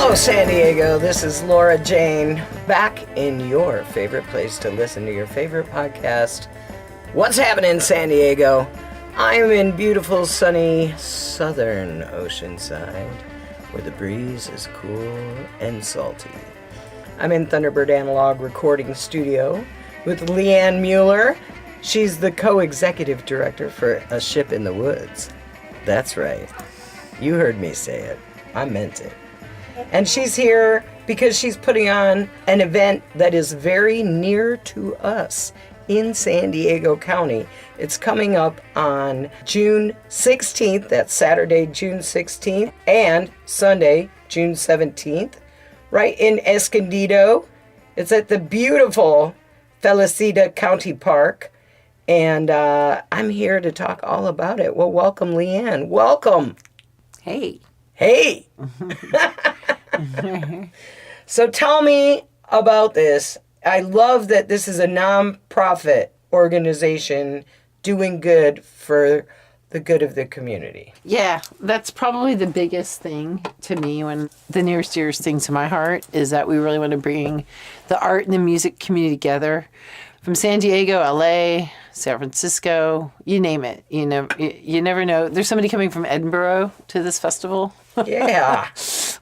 Hello, San Diego. This is Laura Jane, back in your favorite place to listen to your favorite podcast, What's Happening in San Diego? I'm in beautiful, sunny, southern Oceanside, where the breeze is cool and salty. I'm in Thunderbird Analog Recording Studio with Lianne Mueller. She's the co-executive director for A Ship in the Woods. That's right. You heard me say it. I meant it. And she's here because she's putting on an event that is very near to us in San Diego County. It's coming up on June 16th, that's Saturday, June 16th, and Sunday, June 17th, right in Escondido. It's at the beautiful Felicita County Park, and I'm here to talk all about it. Well, welcome, Lianne. Welcome. Hey. Hey. So tell me about this. I love that this is a nonprofit organization doing good for the good of the community. Yeah, that's probably the biggest thing to me. When the nearest dearest thing to my heart is that we really want to bring the art and the music community together. From San Diego, LA, San Francisco, you name it. You never know. There's somebody coming from Edinburgh to this festival. Yeah.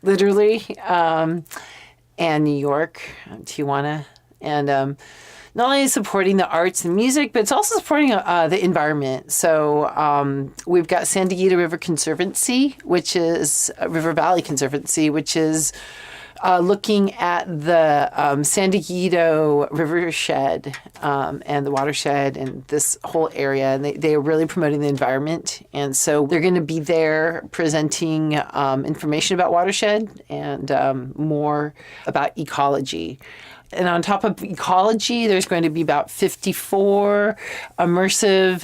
Literally. And New York, Tijuana. And not only supporting the arts and music, but it's also supporting the environment. So we've got San Diego River Conservancy, which is River Valley Conservancy, which is looking at the San Diego Rivershed and the watershed and this whole area. And they are really promoting the environment. And so they're going to be there presenting information about watershed and more about ecology. And on top of ecology, there's going to be about 54 immersive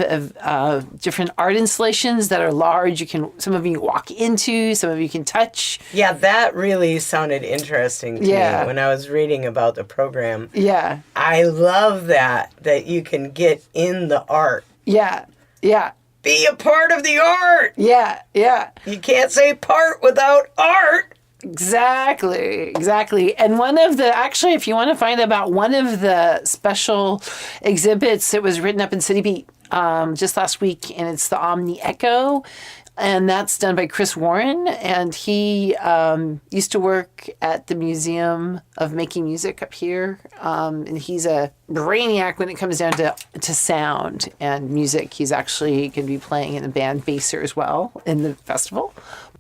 different art installations that are large. Some of you can walk into, some of you can touch. Yeah, that really sounded interesting to me when I was reading about the program. Yeah. I love that you can get in the art. Yeah, yeah. Be a part of the art. Yeah, yeah. You can't say part without art. Exactly. And if you want to find about one of the special exhibits, it was written up in City Beat just last week, and it's the Omni Echo, and that's done by Chris Warren, and he used to work at the Museum of Making Music up here, and he's a brainiac when it comes down to sound and music. He's actually going to be playing in the band Baser as well in the festival.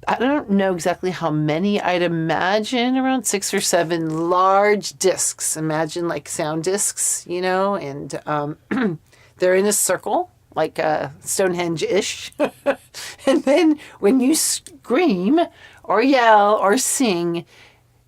I don't know exactly how many. I'd imagine around 6 or 7 large discs. Imagine like sound discs, and they're in a circle, like Stonehenge-ish. And then when you scream or yell or sing,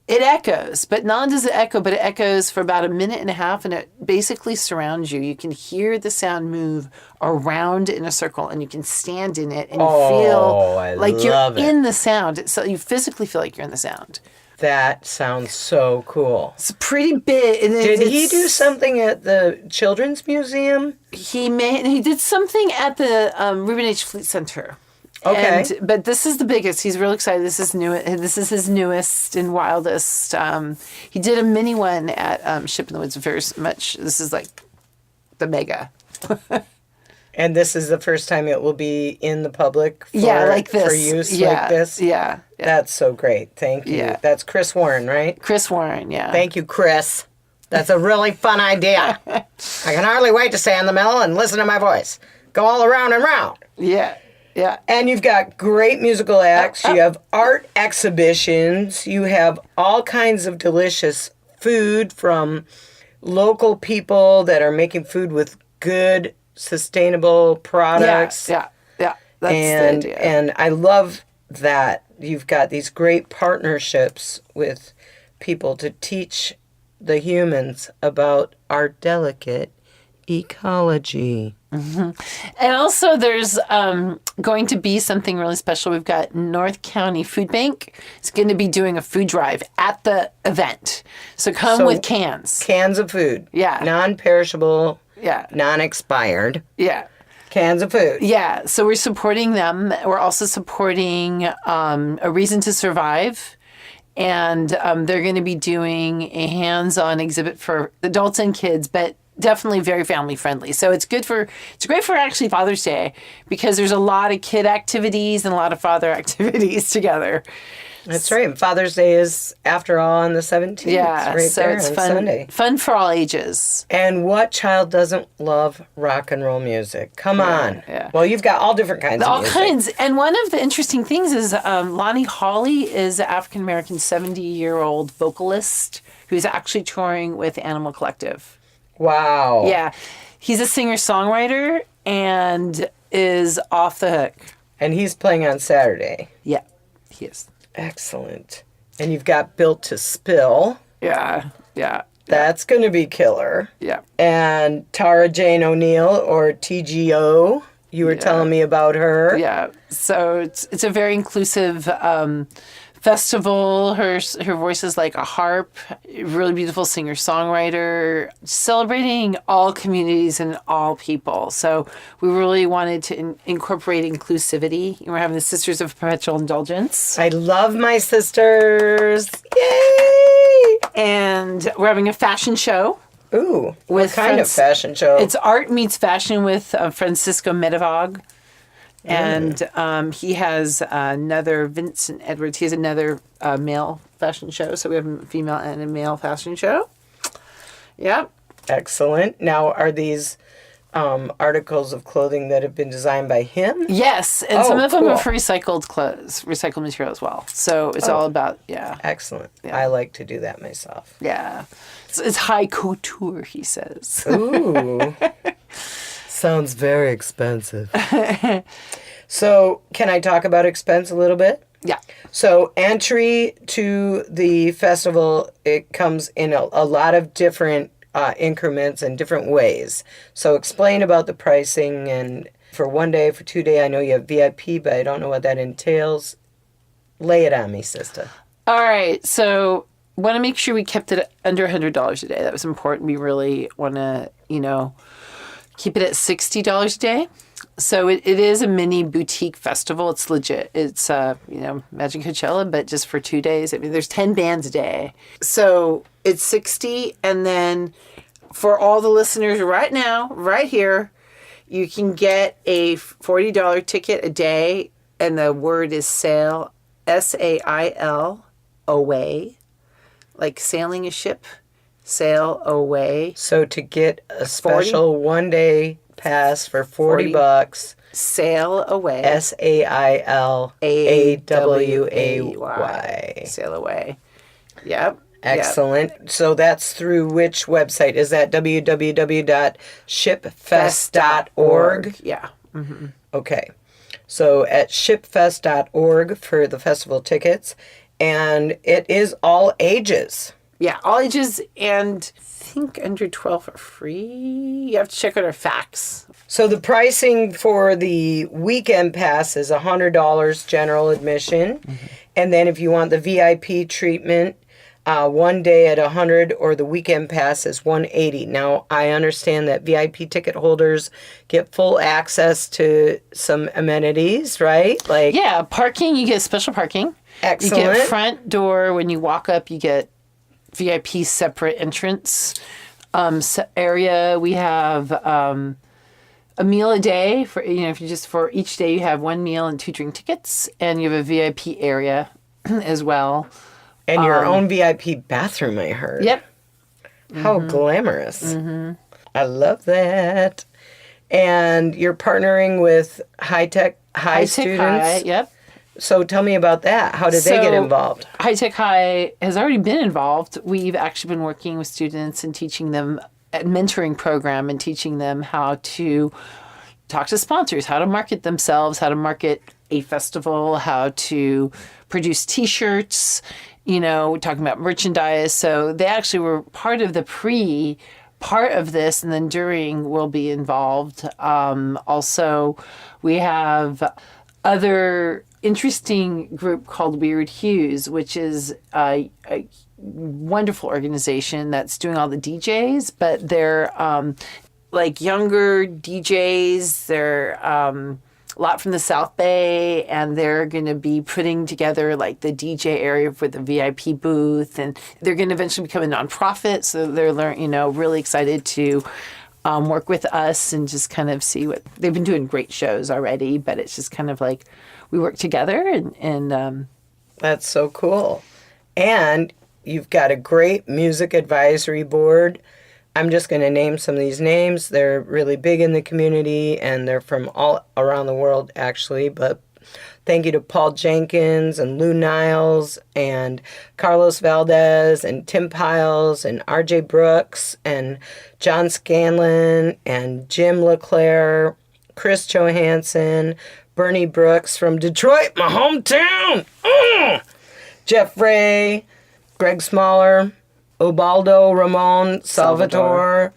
it echoes. But not only does it echo, but it echoes for about 1.5 minutes, and it basically surrounds you. You can hear the sound move around in a circle, and you can stand in it, and you feel like you're in the sound. So you physically feel like you're in the sound. That sounds so cool. It's pretty big. Did he do something at the Children's Museum? He did something at the Reuben H. Fleet Center. Okay. But this is the biggest. He's real excited. This is his newest and wildest. He did a mini one at Ship in the Woods very much. This is like the mega. And this is the first time it will be in the public for, like this. For use like this? Yeah. That's so great. Thank you. Yeah. That's Chris Warren, right? Chris Warren, yeah. Thank you, Chris. That's a really fun idea. I can hardly wait to stand in the middle and listen to my voice. Go all around and round. Yeah. Yeah. And you've got great musical acts. You have art exhibitions. You have all kinds of delicious food from local people that are making food with good, sustainable products. Yeah. That's the idea. And I love that you've got these great partnerships with people to teach the humans about our delicate ecology. Mm-hmm. And also there's going to be something really special. We've got North County Food Bank. It's going to be doing a food drive at the event. So come with cans. Cans of food. Yeah. Non-perishable. Yeah. Non-expired. Yeah. Cans of food. Yeah. So we're supporting them. We're also supporting A Reason to Survive And they're going to be doing a hands-on exhibit for adults and kids, but definitely very family friendly. So it's great for actually Father's Day, because there's a lot of kid activities and a lot of father activities together. That's right. And Father's Day is, after all, on the 17th. Yeah, right so there it's on fun. Sunday. Fun for all ages. And what child doesn't love rock and roll music? Come on. Yeah. Well, you've got all different kinds of All music. kinds. And one of the interesting things is Lonnie Hawley is an African-American 70-year-old vocalist who's actually touring with Animal Collective. Wow. Yeah. He's a singer-songwriter and is off the hook. And he's playing on Saturday. Yeah, he is. Excellent. And you've got Built to Spill. Yeah. That's going to be killer. Yeah. And Tara Jane O'Neill, or TGO. You were telling me about her. Yeah. So it's a very inclusive festival. Her voice is like a harp. Really beautiful singer-songwriter. Celebrating all communities and all people. So we really wanted to incorporate inclusivity. We're having the Sisters of Perpetual Indulgence. I love my sisters. Yay! And we're having a fashion show. Ooh, what kind of fashion show? It's art meets fashion with Francisco Medevog. And he has another, Vincent Edwards, he has another male fashion show. So we have a female and a male fashion show. Yep. Excellent. Now, are these articles of clothing that have been designed by him? Yes. And some of them are cool. for recycled clothes, recycled material as well. So it's all about, Excellent. Yeah. I like to do that myself. Yeah. It's high couture, he says. Ooh. Sounds very expensive. So, can I talk about expense a little bit? Yeah. So, entry to the festival, it comes in a lot of different increments and different ways. So, explain about the pricing, and for 1 day, for 2 day, I know you have VIP, but I don't know what that entails. Lay it on me, sister. All right. So, want to make sure we kept it under $100 a day. That was important. We really want to, keep it at $60 a day. So it is a mini boutique festival. It's legit. It's, Magic Coachella, but just for 2 days. I mean, there's 10 bands a day. So it's $60. And then for all the listeners right now, right here, you can get a $40 ticket a day. And the word is sail, S-A-I-L, away, like sailing a ship. Sail away. So to get a special 1 day pass for $40, sail away. SAILAWAY. Sail away. Yep. Excellent. Yep. So that's through which website? Is that www.shipfest.org? Yeah. Mm-hmm. Okay. So at shipfest.org for the festival tickets, and it is all ages. Yeah, all ages, and I think under 12 are free. You have to check out our facts. So the pricing for the weekend pass is $100 general admission. Mm-hmm. And then if you want the VIP treatment, 1 day at $100, or the weekend pass is $180. Now, I understand that VIP ticket holders get full access to some amenities, right? Yeah, parking, you get special parking. Excellent. You get front door. When you walk up, you get VIP separate entrance area. We have a meal a day for if you just for each day you have 1 meal and 2 drink tickets, and you have a VIP area as well. And your own VIP bathroom, I heard. Yep. How glamorous. Mm-hmm. I love that. And you're partnering with High Tech High students. High, yep. So tell me about that. How did they get involved? High Tech High has already been involved. We've actually been working with students and teaching them a mentoring program and teaching them how to talk to sponsors, how to market themselves, how to market a festival, how to produce T-shirts, we're talking about merchandise. So they actually were part of the part of this, and then during will be involved. Also, we have other interesting group called Weird Hues, which is a wonderful organization that's doing all the DJs, but they're like younger DJs. They're a lot from the South Bay, and they're going to be putting together like the DJ area for the VIP booth, and they're going to eventually become a nonprofit. So they're really excited to work with us and just kind of see what they've been doing. Great shows already, but it's just kind of like we work together and that's so cool. And you've got a great music advisory board. I'm just going to name some of these names. They're really big in the community, and they're from all around the world, actually. But thank you to Paul Jenkins and Lou Niles and Carlos Valdez and Tim Piles and RJ Brooks and John Scanlon and Jim LeClaire, Chris Johansson, Bernie Brooks from Detroit, my hometown, Jeff Ray, Greg Smaller, Ubaldo Ramon Salvatore,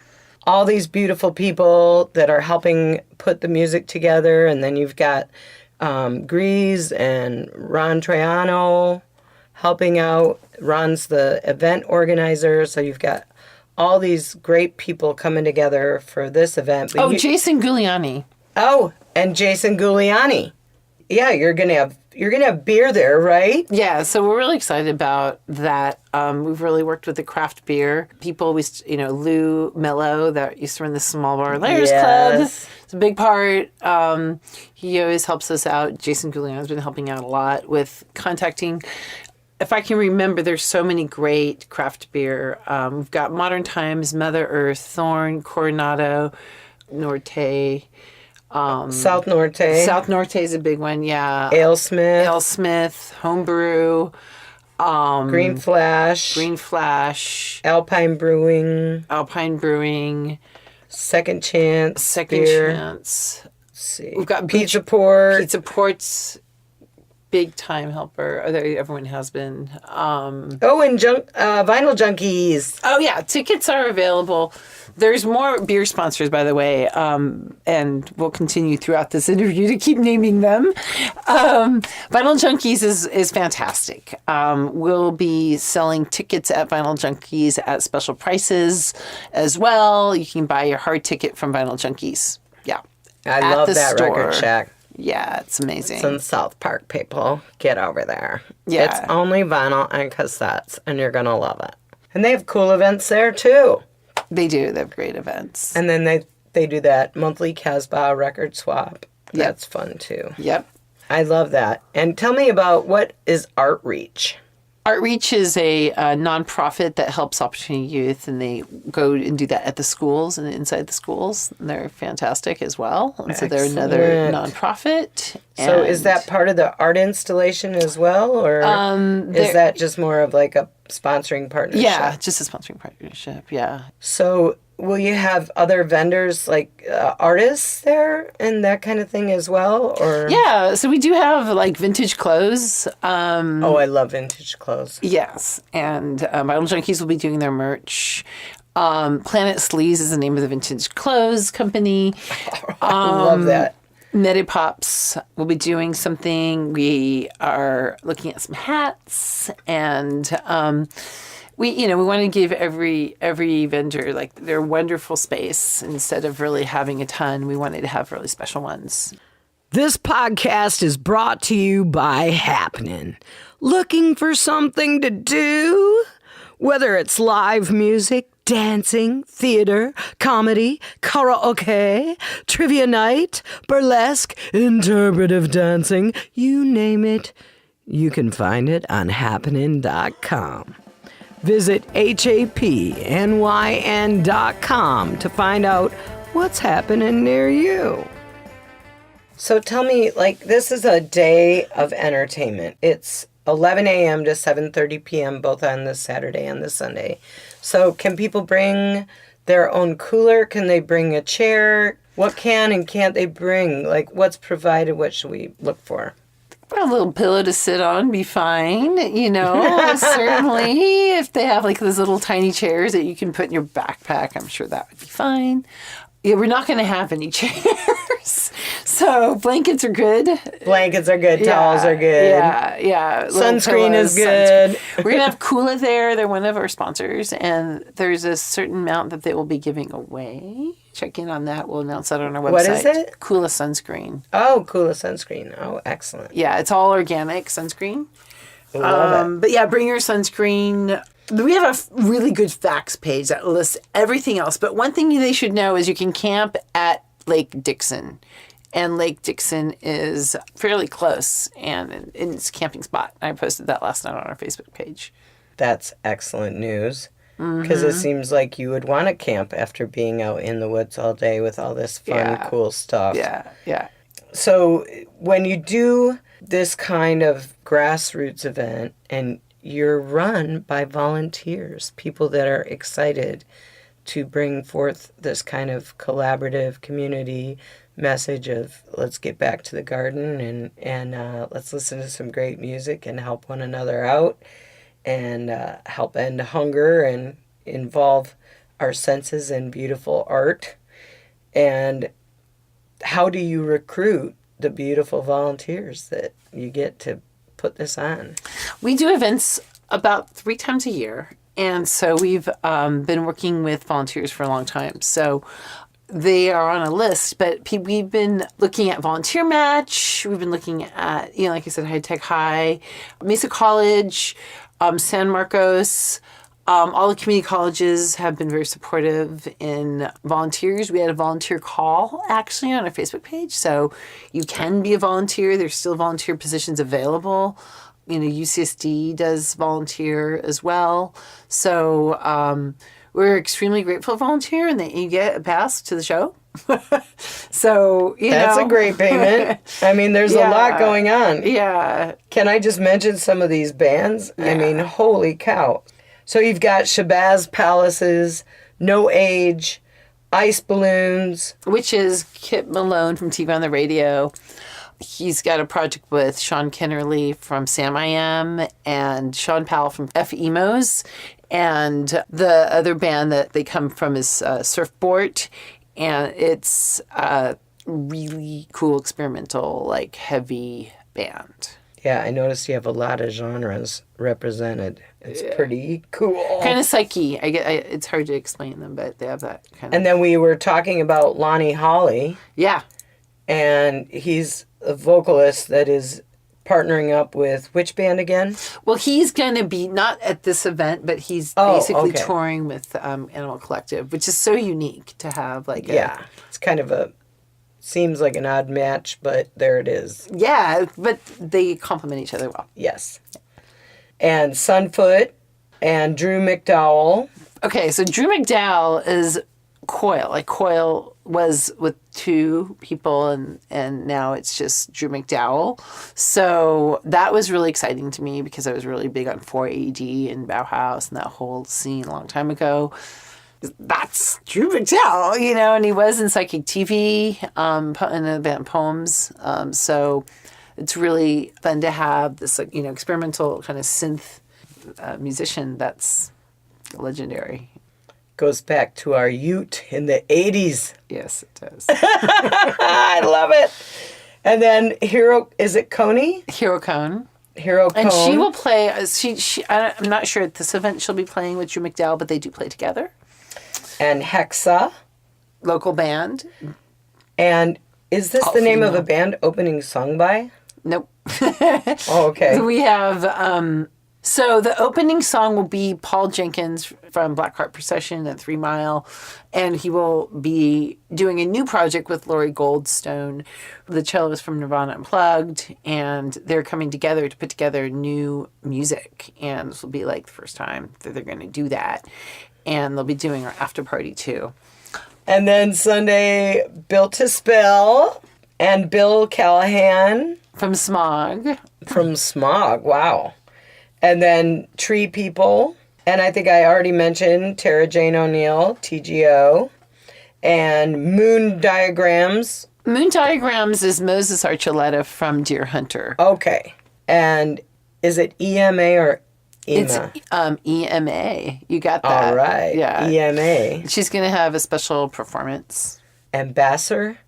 all these beautiful people that are helping put the music together. And then you've got Grease and Ron Triano helping out. Ron's the event organizer, so you've got all these great people coming together for this event. But Jason Giuliani. Oh, and Jason Giuliani. Yeah, you're gonna have beer there, right? Yeah, so we're really excited about that. We've really worked with the craft beer people. Lou Mello that used to run the Small Bar Layers Club. It's a big part. He always helps us out. Jason Giuliani's been helping out a lot with contacting. If I can remember, there's so many great craft beer. We've got Modern Times, Mother Earth, Thorn, Coronado, Norte. South Norte. South Norte is a big one, yeah. AleSmith. Homebrew. Green Flash. Alpine Brewing. Second Chance. Let's see. We've got Pizza Port. Pizza Port's big time helper. Everyone has been. And Vinyl Junkies. Oh, yeah. Tickets are available. There's more beer sponsors, by the way, and we'll continue throughout this interview to keep naming them. Vinyl Junkies is fantastic. We'll be selling tickets at Vinyl Junkies at special prices as well. You can buy your hard ticket from Vinyl Junkies. Yeah. I love that record shack. Yeah, it's amazing. It's in South Park, people. Get over there. Yeah. It's only vinyl and cassettes, and you're going to love it. And they have cool events there, too. They do. They have great events. And then they do that monthly Casbah record swap. That's fun, too. Yep. I love that. And tell me about what is Artreach? Artreach is a nonprofit that helps Opportunity Youth, and they go and do that at the schools and inside the schools. And they're fantastic as well. And so they're another nonprofit. So is that part of the art installation as well? Or is that just more of like a sponsoring partnership? Yeah, just a sponsoring partnership, yeah. So will you have other vendors like artists there and that kind of thing as well? Or yeah, so we do have like vintage clothes. I love vintage clothes. Yes, and Vinyl Junkies will be doing their merch. Planet Sleaze is the name of the vintage clothes company. I love that. Medipops will be doing something. We are looking at some hats, and we want to give every vendor like their wonderful space. Instead of really having a ton, we wanted to have really special ones. This podcast is brought to you by Hapnyn. Looking for something to do? Whether it's live music, dancing, theater, comedy, karaoke, trivia night, burlesque, interpretive dancing, you name it, you can find it on hapnyn.com. Visit hapnyn.com to find out what's happening near you. So tell me, this is a day of entertainment. It's 11 a.m. to 7:30 p.m. both on the Saturday and the Sunday. So can people bring their own cooler? Can they bring a chair? What can and can't they bring? What's provided? What should we look for? A little pillow to sit on, be fine. Certainly. If they have those little tiny chairs that you can put in your backpack, I'm sure that would be fine. Yeah, we're not going to have any chairs. So blankets are good. Blankets are good. Towels are good. Yeah. Sunscreen is good. We're going to have Kula there. They're one of our sponsors. And there's a certain amount that they will be giving away. check in on that. We'll announce that on our website. What is it? Kula Sunscreen. Oh, Kula Sunscreen. Oh, excellent. Yeah, it's all organic sunscreen. Love it. But yeah, bring your sunscreen. We have a really good facts page that lists everything else. But one thing they should know is you can camp at Lake Dixon. And Lake Dixon is fairly close and it's a camping spot. I posted that last night on our Facebook page. That's excellent news. Because it seems like you would want to camp after being out in the woods all day with all this fun, cool stuff. Yeah. So when you do this kind of grassroots event and you're run by volunteers, people that are excited to bring forth this kind of collaborative community message of let's get back to the garden and let's listen to some great music and help one another out and help end hunger and involve our senses in beautiful art. And how do you recruit the beautiful volunteers that you get to put this on? We do events about 3 times a year. And so we've been working with volunteers for a long time. So they are on a list, but we've been looking at Volunteer Match. We've been looking at, like I said, High Tech High, Mesa College, San Marcos. All the community colleges have been very supportive in volunteers. We had a volunteer call actually on our Facebook page. So you can be a volunteer. There's still volunteer positions available. UCSD does volunteer as well. So we're extremely grateful to volunteer and that you get a pass to the show. So, That's a great payment. I mean, there's a lot going on. Yeah. Can I just mention some of these bands? Yeah. I mean, holy cow. So you've got Shabazz Palaces, No Age, Ice Balloons. Which is Kip Malone from TV on the Radio. He's got a project with Sean Kennerly from Sam I Am and Sean Powell from F Emos. And the other band that they come from is Surfboard. And it's a really cool experimental, heavy band. Yeah, I noticed you have a lot of genres represented. It's pretty cool. Kind of psyche. It's hard to explain them, but they have that kind of... And then we were talking about Lonnie Hawley. Yeah. And he's a vocalist that is partnering up with which band again? Well, he's going to be, not at this event, but he's basically touring with Animal Collective, which is so unique to have it's kind of seems like an odd match, but there it is. Yeah, but they complement each other well. Yes. And Sunfoot and Drew McDowell. Okay, so Drew McDowell is Coil. Coil was with 2 people and now it's just Drew McDowell. So that was really exciting to me because I was really big on 4AD and Bauhaus and that whole scene a long time ago. That's Drew McDowell, and he was in Psychic TV in the band Poems. So it's really fun to have this, experimental kind of synth musician that's legendary. Goes back to our Ute in the 80s. Yes, it does. I love it. And then is it Coney? Hero Cone. Hero Cone. And she will play, I'm not sure at this event she'll be playing with Drew McDowell, but they do play together. And Hexa. Local band. And is this the name of a band opening sung by? Nope. Oh, okay. We have, so the opening song will be Paul Jenkins from Black Heart Procession at 3 Mile, and he will be doing a new project with Laurie Goldstone, the cellist from Nirvana Unplugged, and they're coming together to put together new music, and this will be the first time that they're going to do that, and they'll be doing our after party too. And then Sunday, Built to Spell, and Bill Callahan. From Smog. Wow. And then Tree People. And I think I already mentioned Tara Jane O'Neill, TGO. And Moon Diagrams. Moon Diagrams is Moses Archuleta from Deer Hunter. Okay. And is it EMA or EMA? It's EMA. You got that. All right. Yeah. EMA. She's going to have a special performance. And Baser?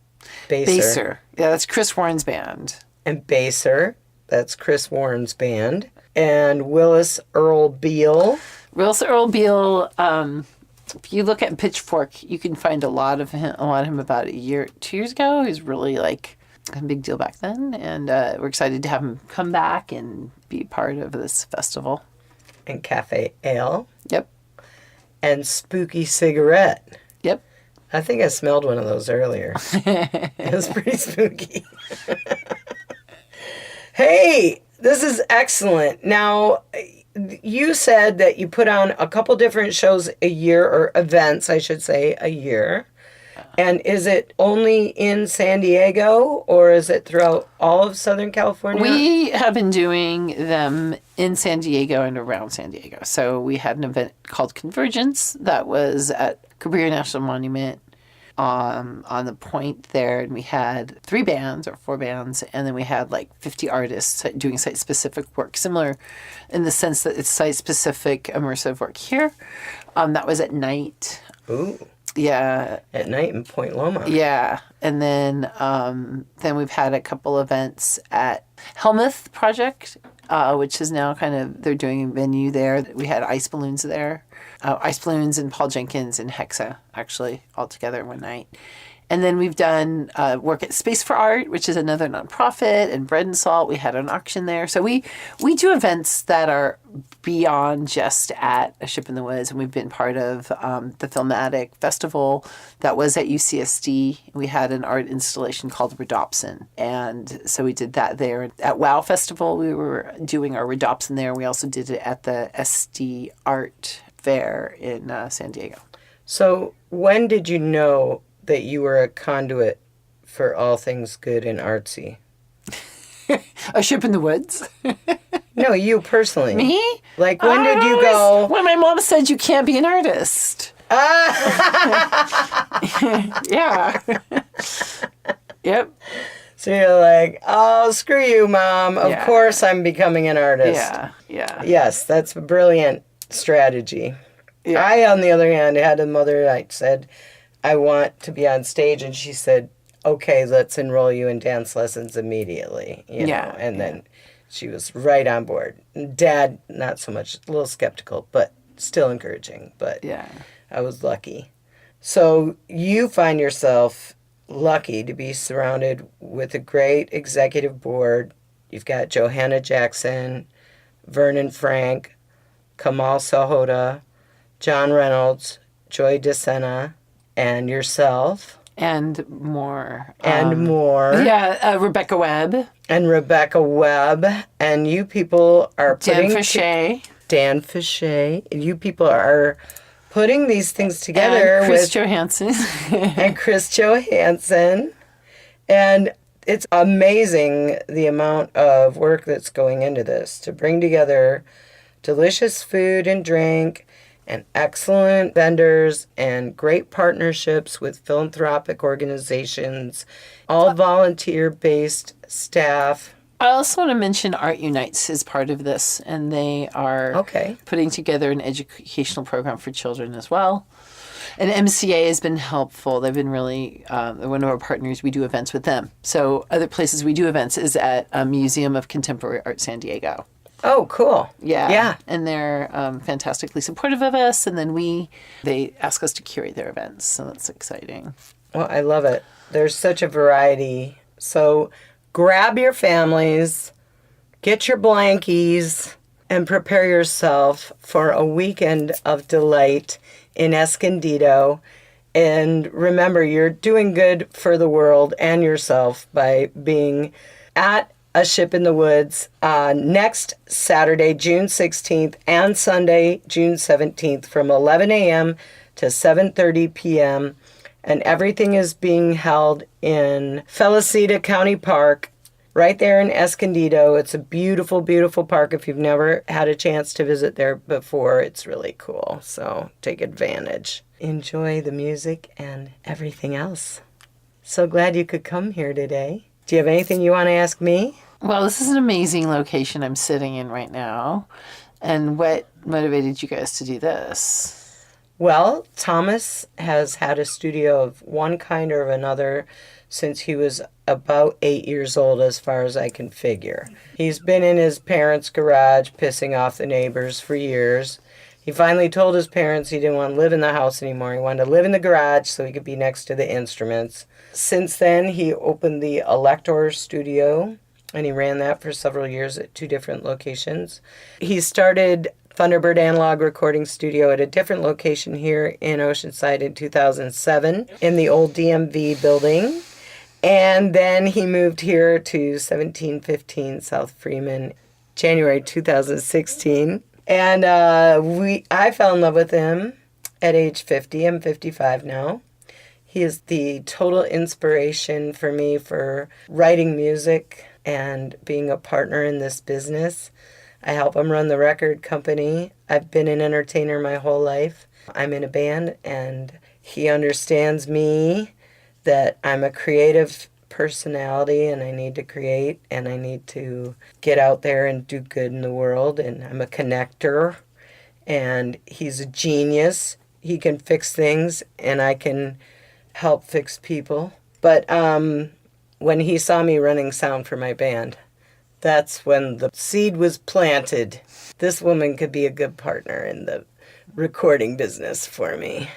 Baser. Yeah, that's Chris Warren's band. And Baser. That's Chris Warren's band. And Willis Earl Beale. Willis Earl Beale If you look at Pitchfork, you can find a lot of him about 2 years ago. He was really like a big deal back then, and we're excited to have him come back and be part of this festival. And Cafe Ale. Yep. And Spooky Cigarette. Yep. I think I smelled one of those earlier. It was pretty spooky. Hey, this is excellent. Now, you said that you put on a couple different shows a year, or events, I should say, a year. And is it only in San Diego, or is it throughout all of Southern California? We have been doing them in San Diego and around San Diego. So we had an event called Convergence that was at Cabrillo National Monument on the point there. And we had 3 bands or 4 bands. And then we had like 50 artists doing site-specific work, similar in the sense that it's site-specific immersive work here. That was at night. Ooh. Yeah. At night in Point Loma. Yeah. And then we've had a couple events at Helmuth Project, which is now they're doing a venue there. We had ice balloons there. Ice balloons and Paul Jenkins and Hexa, actually, all together one night. And then we've done work at Space for Art, which is another nonprofit, and Bread and Salt. We had an auction there. So we do events that are beyond just at A Ship in the Woods. And we've been part of the Filmatic Festival that was at UCSD. We had an art installation called Redopsin. And so we did that there. At WOW Festival, we were doing our Redopsin there. We also did it at the SD Art Fair in San Diego. So when did you know that you were a conduit for all things good and artsy? A Ship in the Woods? No, you personally. Me? Like, when did you go? When my mom said you can't be an artist. Yeah. Yep. So you're like, oh, screw you, Mom. Of course I'm becoming an artist. Yeah, yeah. Yes, that's a brilliant strategy. Yeah. I, on the other hand, had a mother. I said, I want to be on stage, and she said, okay, let's enroll you in dance lessons immediately, you know, and then she was right on board. Dad, not so much, a little skeptical, but still encouraging, but I was lucky. So you find yourself lucky to be surrounded with a great executive board. You've got Johanna Jackson, Vernon Frank, Kamal Sahota, John Reynolds, Joy DeSena, and yourself. And more. Yeah, Rebecca Webb. And Rebecca Webb. And you people are Dan Fichet. You people are putting these things together. And Chris Johansson. And Chris Johansson. And it's amazing the amount of work that's going into this to bring together delicious food and drink and excellent vendors and great partnerships with philanthropic organizations, all volunteer-based staff. I also want to mention Art Unites is part of this, and they are putting together an educational program for children as well. And MCA has been helpful. They've been really, one of our partners, we do events with them. So other places we do events is at a Museum of Contemporary Art San Diego. Oh, cool. Yeah. And they're fantastically supportive of us. And then they ask us to curate their events. So that's exciting. Well, I love it. There's such a variety. So grab your families, get your blankies, and prepare yourself for a weekend of delight in Escondido. And remember, you're doing good for the world and yourself by being at A Ship in the Woods next Saturday, June 16th, and Sunday, June 17th, from 11 a.m. to 7:30 p.m. And everything is being held in Felicita County Park, right there in Escondido. It's a beautiful, beautiful park. If you've never had a chance to visit there before, it's really cool. So take advantage. Enjoy the music and everything else. So glad you could come here today. Do you have anything you want to ask me? Well, this is an amazing location I'm sitting in right now. And what motivated you guys to do this? Well, Thomas has had a studio of one kind or another since he was about 8 years old, as far as I can figure. He's been in his parents' garage pissing off the neighbors for years. He finally told his parents he didn't want to live in the house anymore. He wanted to live in the garage so he could be next to the instruments. Since then, he opened the Elector Studio, and he ran that for several years at 2 different locations. He started Thunderbird Analog Recording Studio at a different location here in Oceanside in 2007 in the old DMV building. And then he moved here to 1715 South Freeman, January 2016. And I fell in love with him at age 50. I'm 55 now. He is the total inspiration for me for writing music and being a partner in this business. I help him run the record company. I've been an entertainer my whole life. I'm in a band, and he understands me, that I'm a creative personality and I need to create and I need to get out there and do good in the world, and I'm a connector, and he's a genius. He can fix things and I can help fix people. But when he saw me running sound for my band, that's when the seed was planted. This woman could be a good partner in the recording business for me.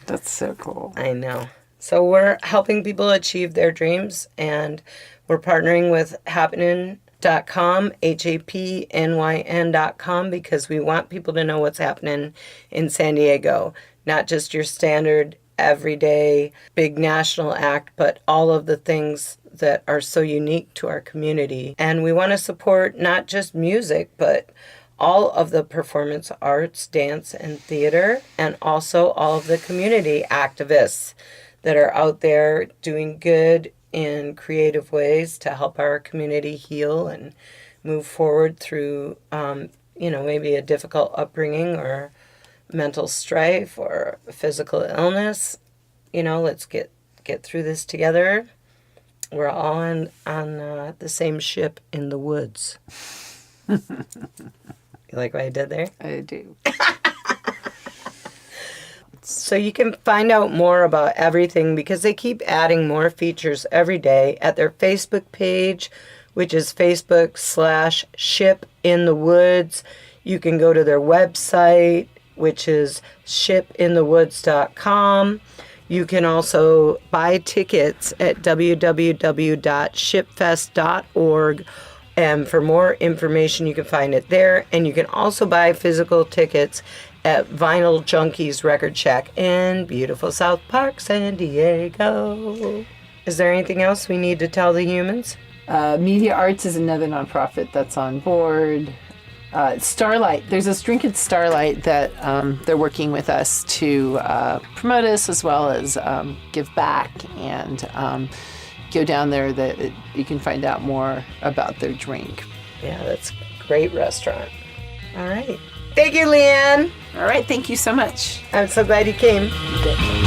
That's so cool. I know. So we're helping people achieve their dreams, and we're partnering with Hapnyn.com, HAPNYN.com, because we want people to know what's happening in San Diego. Not just your standard, everyday, big national act, but all of the things that are so unique to our community. And we want to support not just music, but all of the performance arts, dance, and theater, and also all of the community activists that are out there doing good in creative ways to help our community heal and move forward through, maybe a difficult upbringing or mental strife or physical illness. Let's get through this together. We're all on the same ship in the woods. You like what I did there? I do. So you can find out more about everything, because they keep adding more features every day at their Facebook page, which is Facebook/ShipInTheWoods. You can go to their website, which is shipinthewoods.com. You can also buy tickets at www.shipfest.org. And for more information, you can find it there. And you can also buy physical tickets at Vinyl Junkies Record Shack in beautiful South Park, San Diego. Is there anything else we need to tell the humans? Media Arts is another nonprofit that's on board. Starlight, there's a drink at Starlight that they're working with us to promote us, as well as give back, and go down there that you can find out more about their drink. Yeah, that's a great restaurant. All right. Thank you, Lianne. All right, thank you so much. I'm so glad you came. Good.